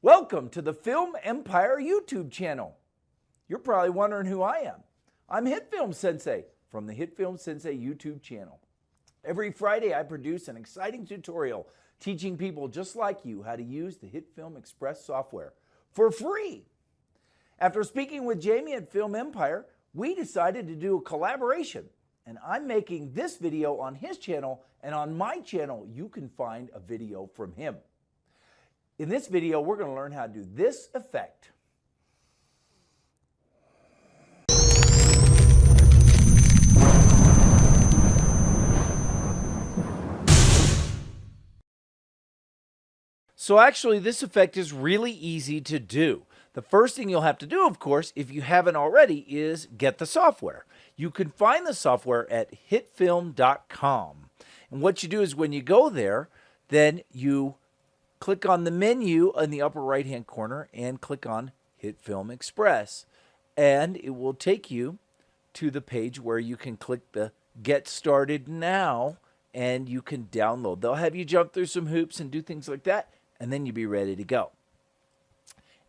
Welcome to the Film Empire YouTube channel. You're probably wondering who I am. I'm Hitfilm Sensei from the Hitfilm Sensei YouTube channel. Every Friday I produce an exciting tutorial teaching people just like you how to use the Hitfilm Express software for free. After speaking with Jamie at Film Empire, we decided to do a collaboration, and I'm making this video on his channel, and on my channel you can find a video from him. In this video, we're going to learn how to do this effect. So actually, this effect is really easy to do. The first thing you'll have to do, of course, if you haven't already, is get the software. You can find the software at hitfilm.com. And what you do is when you go there, then you click on the menu in the upper right-hand corner and click on Hitfilm Express. And it will take you to the page where you can click the Get Started Now and you can download. They'll have you jump through some hoops and do things like that, and then you'll be ready to go.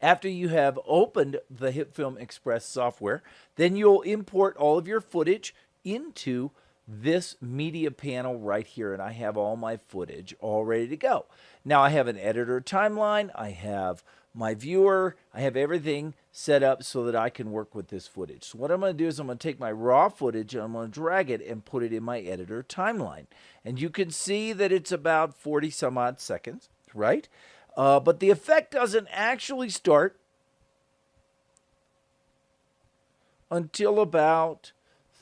After you have opened the Hitfilm Express software, then you'll import all of your footage into this media panel right here, and I have all my footage all ready to go. Now I have an editor timeline, I have my viewer, I have everything set up so that I can work with this footage. So what I'm going to do is I'm going to take my raw footage and I'm going to drag it and put it in my editor timeline. And you can see that it's about 40 some odd seconds, right? But the effect doesn't actually start until about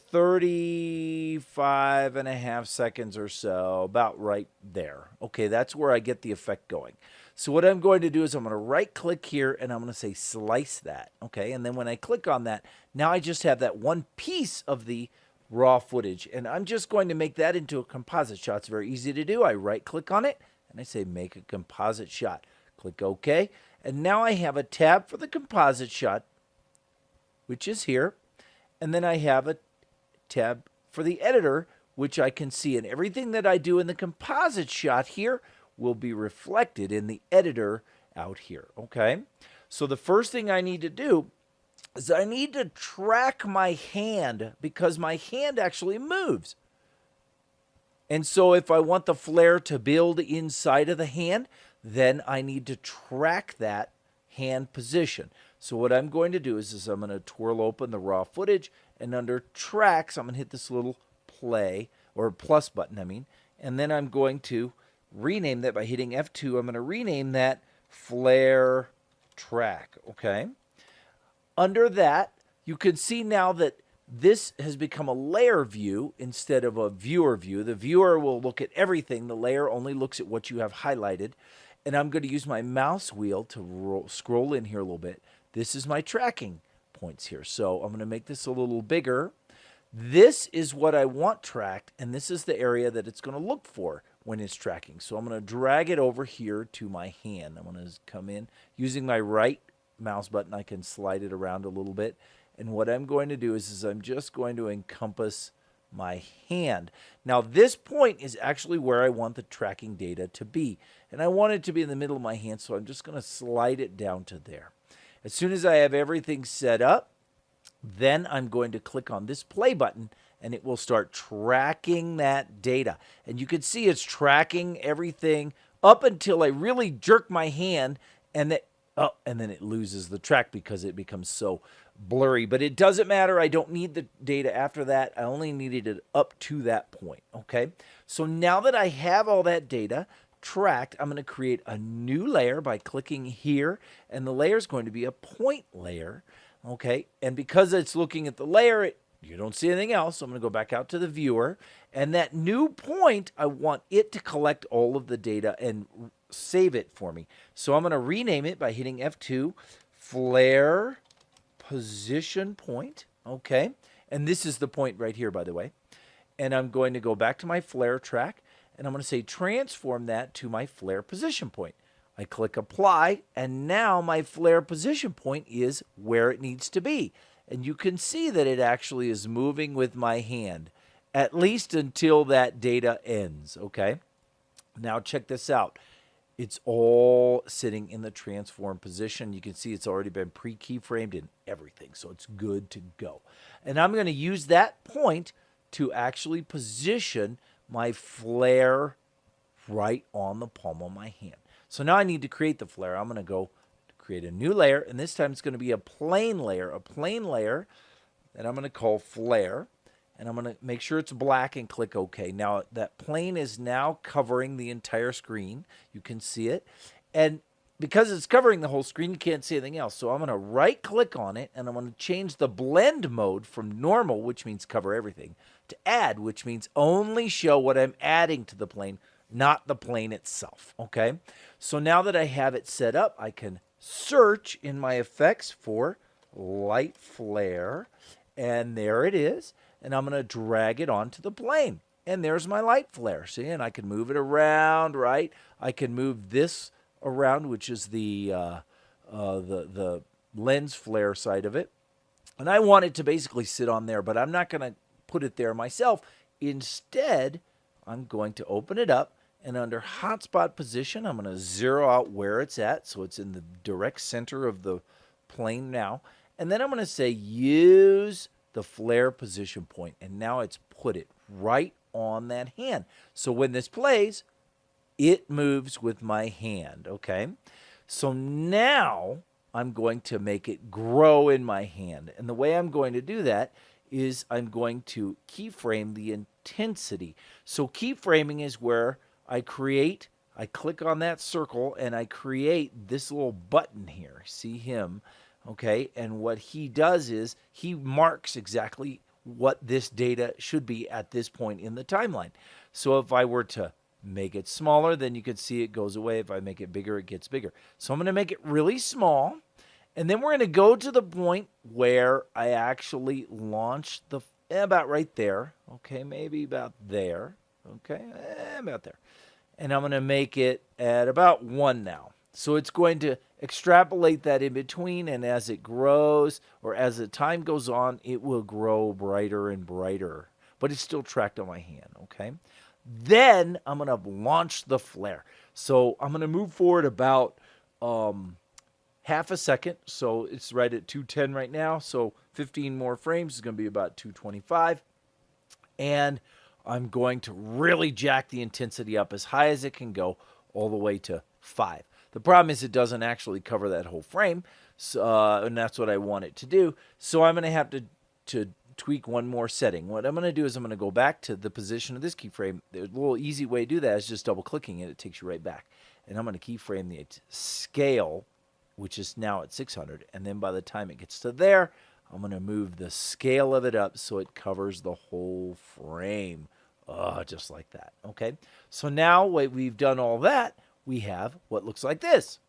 35 and a half seconds or so, about right there. Okay, that's where I get the effect going. So what I'm going to do is I'm going to right click here and I'm going to say slice that. Okay, and then when I click on that, now I just have that one piece of the raw footage, and I'm just going to make that into a composite shot. It's very easy to do. I right click on it and I say make a composite shot. Click OK, and now I have a tab for the composite shot, which is here, and then I have a tab for the editor, which I can see, and everything that I do in the composite shot here will be reflected in the editor out here. Okay, so the first thing I need to do is I need to track my hand, because my hand actually moves. And so if I want the flare to build inside of the hand, then I need to track that hand position. So what I'm going to do is I'm going to twirl open the raw footage, and under tracks, I'm going to hit this little play, or plus button, I mean, and then I'm going to rename that by hitting F2. I'm going to rename that flare track, okay? Under that, you can see now that this has become a layer view instead of a viewer view. The viewer will look at everything. The layer only looks at what you have highlighted. And I'm going to use my mouse wheel to scroll in here a little bit. This is my tracking points here. So I'm going to make this a little bigger. This is what I want tracked, and this is the area that it's going to look for when it's tracking. So I'm going to drag it over here to my hand. I'm going to come in. Using my right mouse button, I can slide it around a little bit. And what I'm going to do is I'm just going to encompass my hand. Now this point is actually where I want the tracking data to be, and I want it to be in the middle of my hand, so I'm just going to slide it down to there. As soon as I have everything set up, then I'm going to click on this play button and it will start tracking that data, and you can see it's tracking everything up until I really jerk my hand, and then it loses the track because it becomes so blurry. But it doesn't matter. I don't need the data after that. I only needed it up to that point. Okay, so now that I have all that data tracked, I'm going to create a new layer by clicking here, and the layer is going to be a point layer. Okay, and because it's looking at the layer, you don't see anything else, so I'm going to go back out to the viewer, and that new point, I want it to collect all of the data and save it for me. So I'm going to rename it by hitting F2, flare position point. Okay, and this is the point right here, by the way. And I'm going to go back to my flare track, and I'm going to say transform that to my flare position point. I click apply, and now my flare position point is where it needs to be. And you can see that it actually is moving with my hand, at least until that data ends. Okay, now check this out. It's all sitting in the transform position. You can see it's already been pre-keyframed and everything, so it's good to go. And I'm going to use that point to actually position my flare right on the palm of my hand. So now I need to create the flare. I'm going to go create a new layer, and this time it's going to be a plane layer that I'm going to call flare. And I'm going to make sure it's black and click OK. Now, that plane is now covering the entire screen. You can see it. And because it's covering the whole screen, you can't see anything else. So I'm going to right-click on it, and I'm going to change the blend mode from normal, which means cover everything, to add, which means only show what I'm adding to the plane, not the plane itself. Okay? So now that I have it set up, I can search in my effects for light flare, and there it is. And I'm going to drag it onto the plane. And there's my light flare. See, and I can move it around, right? I can move this around, which is the lens flare side of it. And I want it to basically sit on there, but I'm not going to put it there myself. Instead, I'm going to open it up, and under hotspot position, I'm going to zero out where it's at, so it's in the direct center of the plane now. And then I'm going to say use the flare position point, and now it's put it right on that hand. So when this plays, it moves with my hand, okay? So now I'm going to make it grow in my hand. And the way I'm going to do that is I'm going to keyframe the intensity. So keyframing is where I click on that circle, and I create this little button here. See him? Okay, and what he does is he marks exactly what this data should be at this point in the timeline. So if I were to make it smaller, then you can see it goes away. If I make it bigger, it gets bigger. So I'm going to make it really small, and then we're going to go to the point where I actually launch the, about right there. Okay, maybe about there. Okay, about there. And I'm going to make it at about 1 now. So it's going to extrapolate that in between, and as it grows, or as the time goes on, it will grow brighter and brighter. But it's still tracked on my hand, okay? Then I'm going to launch the flare. So I'm going to move forward about half a second. So it's right at 210 right now. So 15 more frames is going to be about 225. And I'm going to really jack the intensity up as high as it can go, all the way to 5. The problem is it doesn't actually cover that whole frame, so, and that's what I want it to do. So I'm going to have to tweak one more setting. What I'm going to do is I'm going to go back to the position of this keyframe. The little easy way to do that is just double-clicking it. It takes you right back. And I'm going to keyframe the scale, which is now at 600. And then by the time it gets to there, I'm going to move the scale of it up so it covers the whole frame. Just like that. Okay? So now we've done all that, we have what looks like this.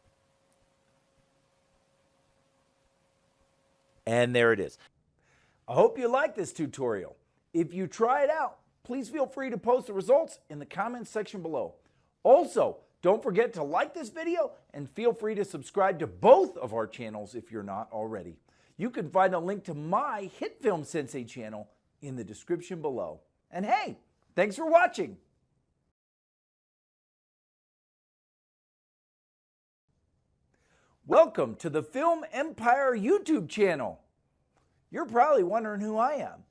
And there it is. I hope you like this tutorial. If you try it out, please feel free to post the results in the comments section below. Also, don't forget to like this video and feel free to subscribe to both of our channels if you're not already. You can find a link to my Hitfilm Sensei channel in the description below. And hey, thanks for watching. Welcome to the Film Empire YouTube channel. You're probably wondering who I am.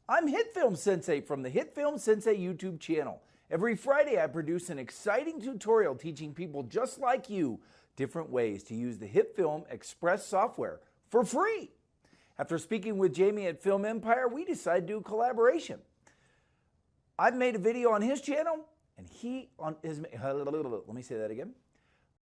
I'm Hitfilm Sensei from the Hitfilm Sensei YouTube channel. Every Friday I produce an exciting tutorial teaching people just like you different ways to use the Hitfilm Express software for free. After speaking with Jamie at Film Empire, we decided to do a collaboration. I've made a video on his channel, and he on his, let me say that again.